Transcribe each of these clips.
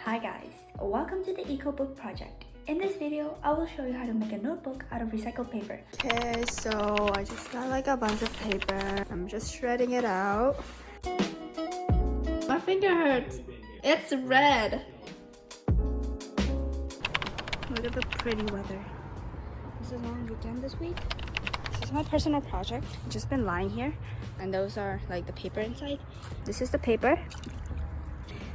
Hi guys, welcome to the EcoBook project. In this video, I will show you how to make a notebook out of recycled paper. Okay, so I just got like a bunch of paper. I'm just shredding it out. My finger hurts. It's red. Look at the pretty weather. This is a long weekend this week. This is my personal project. I've just been lying here, and those are like the paper inside. This is the paper.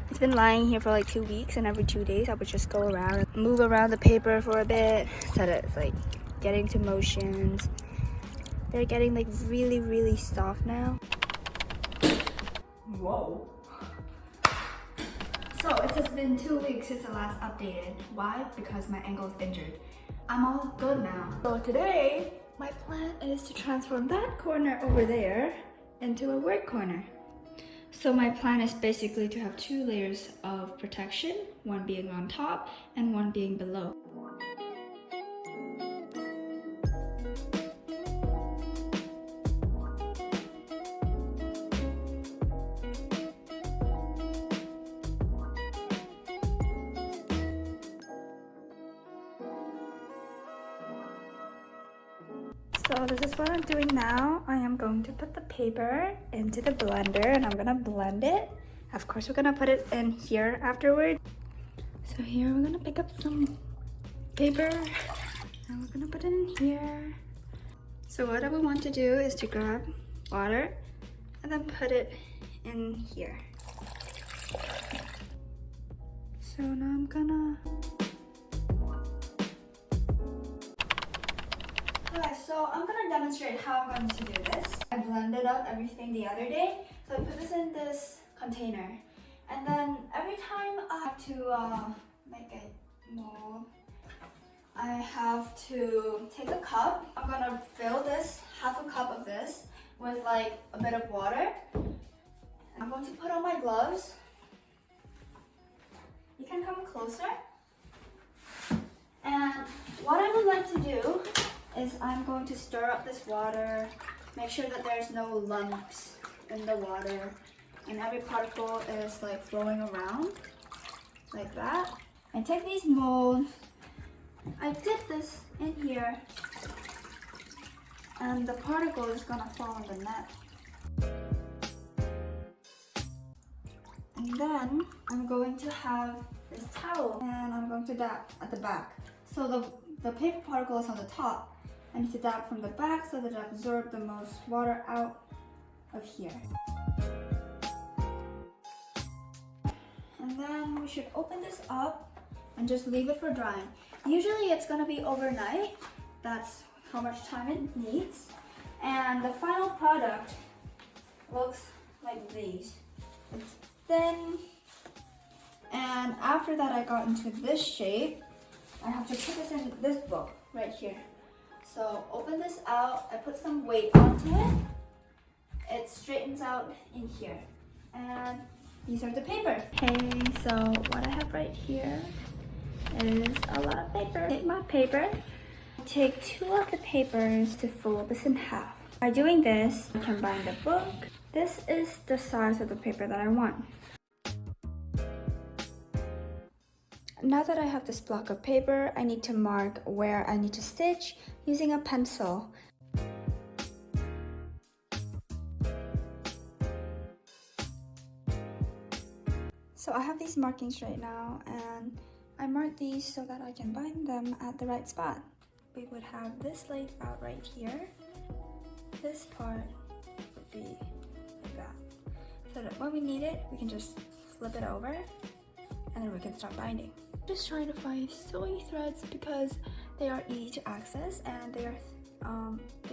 It's been lying here for like 2 weeks, and every 2 days I would just go around and move around the paper for a bit so that it's like getting to motions. They're getting like really soft now. Whoa. So it has been 2 weeks since I last updated. Why? Because my ankle is injured. I'm all good now. So today, my plan is to transform that corner over there into a work corner. So my plan is basically to have 2 layers of protection, one being on top and one being below. So this is what I'm doing now. I am going to put the paper into the blender and I'm gonna blend it. Of course, we're gonna put it in here afterward. So here we're gonna pick up some paper and we're gonna put it in here. So what I would want to do is to grab water and then put it in here. So now I'm gonna... Okay, so I'm gonna demonstrate how I'm going to do this. I blended up everything the other day, so I put this in this container. And then every time I have to make a mold, I have to take a cup. I'm gonna fill this, half a cup of this, with like a bit of water. I'm going to put on my gloves. You can come closer. And what I would like to do is I'm going to stir up this water, make sure that there's no lumps in the water, and every particle is like flowing around, like that. And take these molds, I dip this in here, and the particle is gonna fall on the net. And then I'm going to have this towel, and I'm going to dab at the back. So the paper particle is on the top. I need to dab from the back so that I absorb the most water out of here. And then we should open this up and just leave it for drying. Usually it's gonna be overnight. That's how much time it needs. And the final product looks like these. It's thin. And after that I got into this shape. I have to put this in this book right here. So open this out, I put some weight onto it. It straightens out in here. And these are the paper. Okay, so what I have right here is a lot of paper. Take my paper. Take 2 of the papers to fold this in half. By doing this, I can bind the book. This is the size of the paper that I want. Now that I have this block of paper, I need to mark where I need to stitch using a pencil. So I have these markings right now, and I mark these so that I can bind them at the right spot. We would have this laid out right here. This part would be like that. So that when we need it, we can just flip it over, and then we can start binding. Just trying to find sewing threads because they are easy to access and they are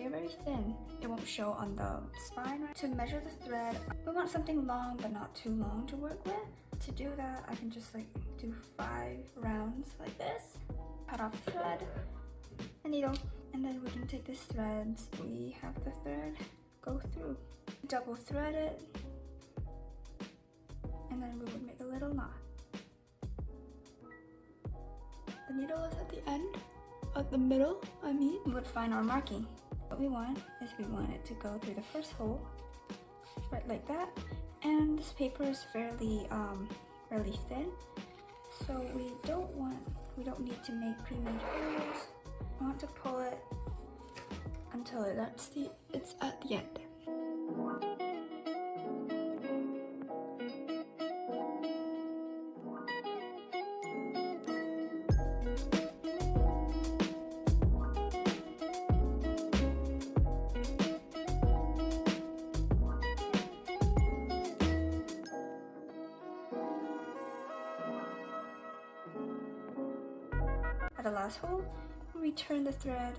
very thin. It won't show on the spine. To measure the thread, we want something long but not too long to work with. To do that, I can just like do 5 rounds like this. Cut off the thread, a needle, and then we can take this thread. We have the thread go through. Double thread it, and then we would make a little knot. The needle is at the end, at the middle, we would find our marking. What we want is we want it to go through the first hole, right like that. And this paper is fairly thin, So we don't need to make pre-made holes. I want to pull it until it's at the end. At the last hole, we turn the thread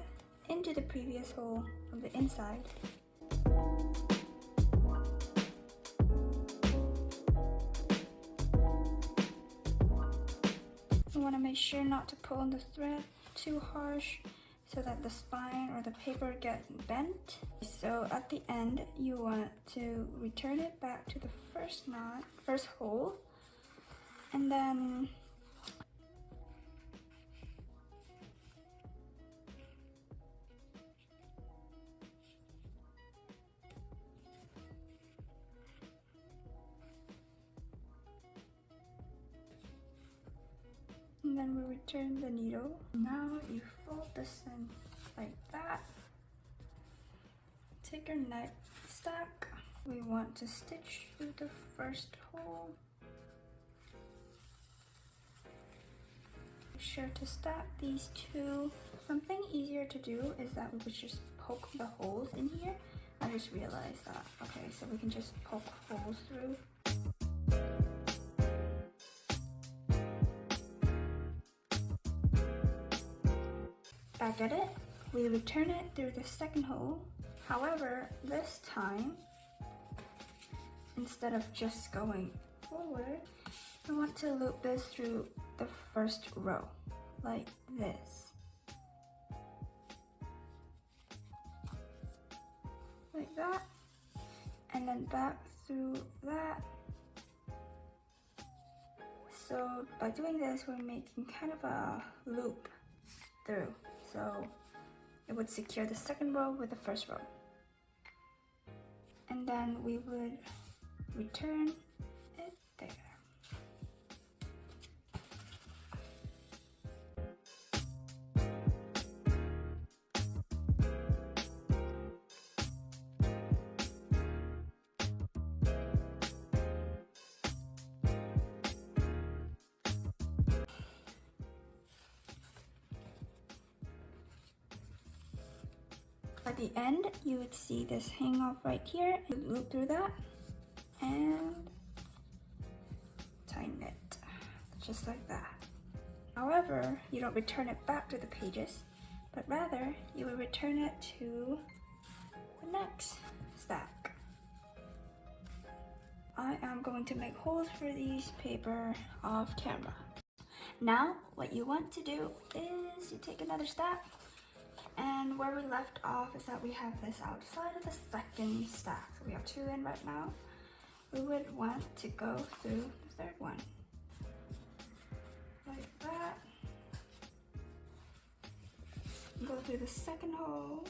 into the previous hole from the inside. You want to make sure not to pull on the thread too harsh so that the spine or the paper gets bent. So at the end, you want to return it back to the first hole, and then we return the needle. Now you fold this in like that. Take your next stack. We want to stitch through the first hole. Make sure to stack these two. Something easier to do is that we would just poke the holes in here. I just realized that. Okay, so we can just poke holes through. Back at it, we return it through the second hole. However, this time, instead of just going forward, I want to loop this through the first row, like this. Like that, and then back through that. So by doing this, we're making kind of a loop through. So it would secure the second row with the first row. And then we would return it there. At the end, you would see this hang off right here. You loop through that and tighten it, just like that. However, you don't return it back to the pages, but rather you will return it to the next stack. I am going to make holes for these paper off camera. Now, what you want to do is you take another stack, and where we left off is that we have this outside of the second stack. So we have two in right now. We would want to go through the third one. Like that. Go through the second hole.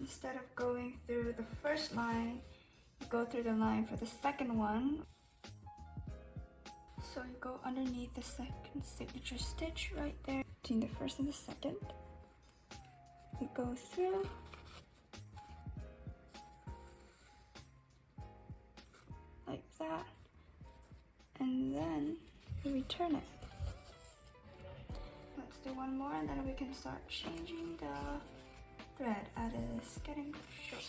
Instead of going through the first line, you go through the line for the second one. So you go underneath the second signature stitch right there between the first and the second. You go through, like that, and then you return it. Let's do one more and then we can start changing the thread as it is getting short.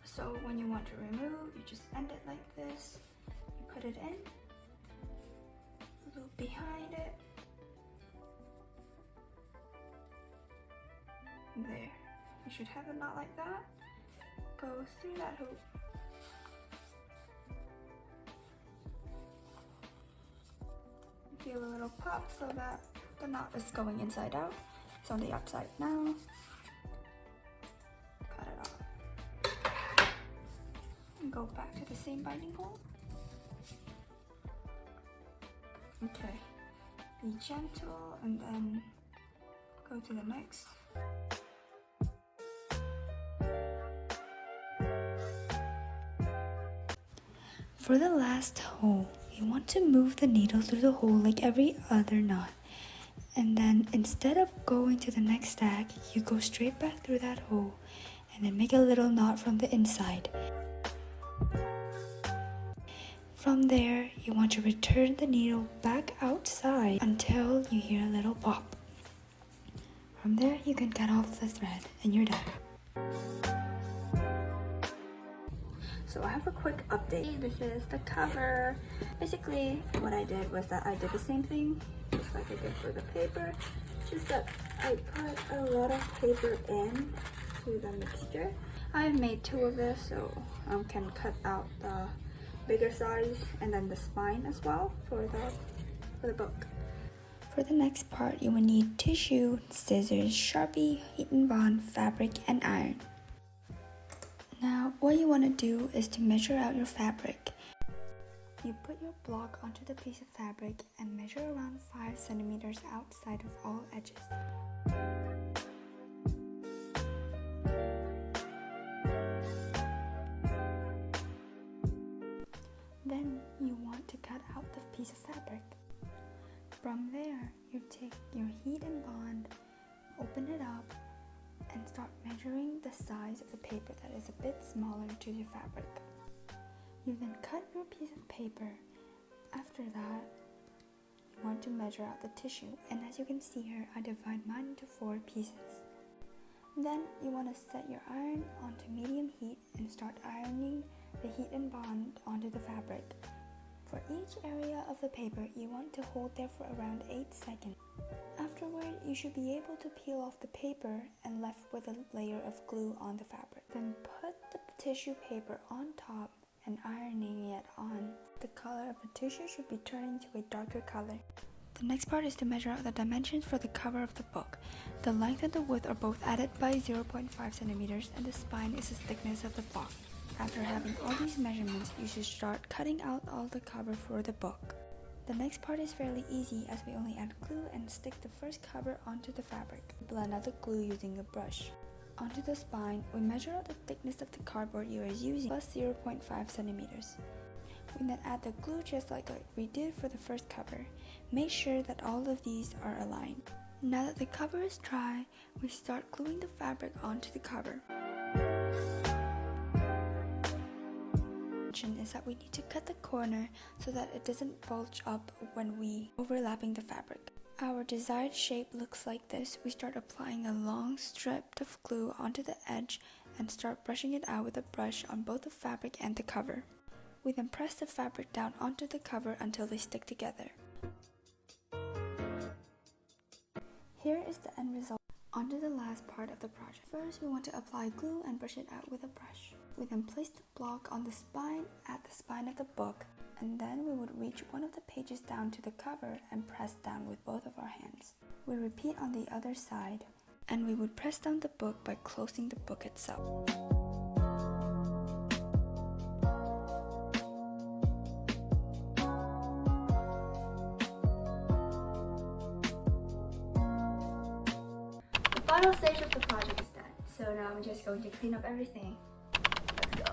So when you want to remove, you just end it like this. You put it in, loop behind it. There. You should have a knot like that. Go through that hoop. Feel a little pop so that the knot is going inside out. It's on the outside now. Cut it off. And go back to the same binding hole. Okay. Be gentle and then Go to the next. For the last hole, you want to move the needle through the hole like every other knot. And then instead of going to the next stack, you go straight back through that hole and then make a little knot from the inside. From there, you want to return the needle back outside until you hear a little pop. From there, you can cut off the thread and you're done. So I have a quick update. This is the cover. Basically, what I did was that I did the same thing just like I did for the paper, just that I put a lot of paper in to the mixture. I've made 2 of this, so I can cut out the bigger size and then the spine as well for the book. For the next part, you will need tissue, scissors, Sharpie, heat and bond, fabric, and iron. Now, what you want to do is to measure out your fabric. You put your block onto the piece of fabric and measure around 5 centimeters outside of all edges. Then you want to cut out the piece of fabric. From there, you take your heat and bond, open it up, and start measuring the size of the paper that is a bit smaller to your fabric. You then cut your piece of paper. After that, you want to measure out the tissue, and as you can see here, I divide mine into 4 pieces. Then you want to set your iron onto medium heat and start ironing the heat and bond onto the fabric. For each area of the paper, you want to hold there for around 8 seconds. Afterward, you should be able to peel off the paper and left with a layer of glue on the fabric. Then put the tissue paper on top and ironing it on. The color of the tissue should be turning to a darker color. The next part is to measure out the dimensions for the cover of the book. The length and the width are both added by 0.5 centimeters and the spine is the thickness of the block. After having all these measurements, you should start cutting out all the cover for the book. The next part is fairly easy as we only add glue and stick the first cover onto the fabric. Blend out the glue using a brush. Onto the spine, we measure out the thickness of the cardboard you are using plus 0.5 centimeters. We then add the glue just like we did for the first cover. Make sure that all of these are aligned. Now that the cover is dry, we start gluing the fabric onto the cover. Is that we need to cut the corner so that it doesn't bulge up when we overlapping the fabric. Our desired shape looks like this. We start applying a long strip of glue onto the edge and start brushing it out with a brush on both the fabric and the cover. We then press the fabric down onto the cover until they stick together. Here is the end result. Onto the last part of the project. First, we want to apply glue and brush it out with a brush. We then place the block on the spine at the spine of the book, and then we would reach one of the pages down to the cover and press down with both of our hands. We repeat on the other side, and we would press down the book by closing the book itself. The final stage of the project is done, so now I'm just going to clean up everything. Let's go.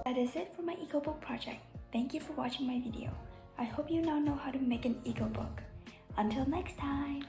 That is it for my eco-book project. Thank you for watching my video. I hope you now know how to make an eco-book. Until next time!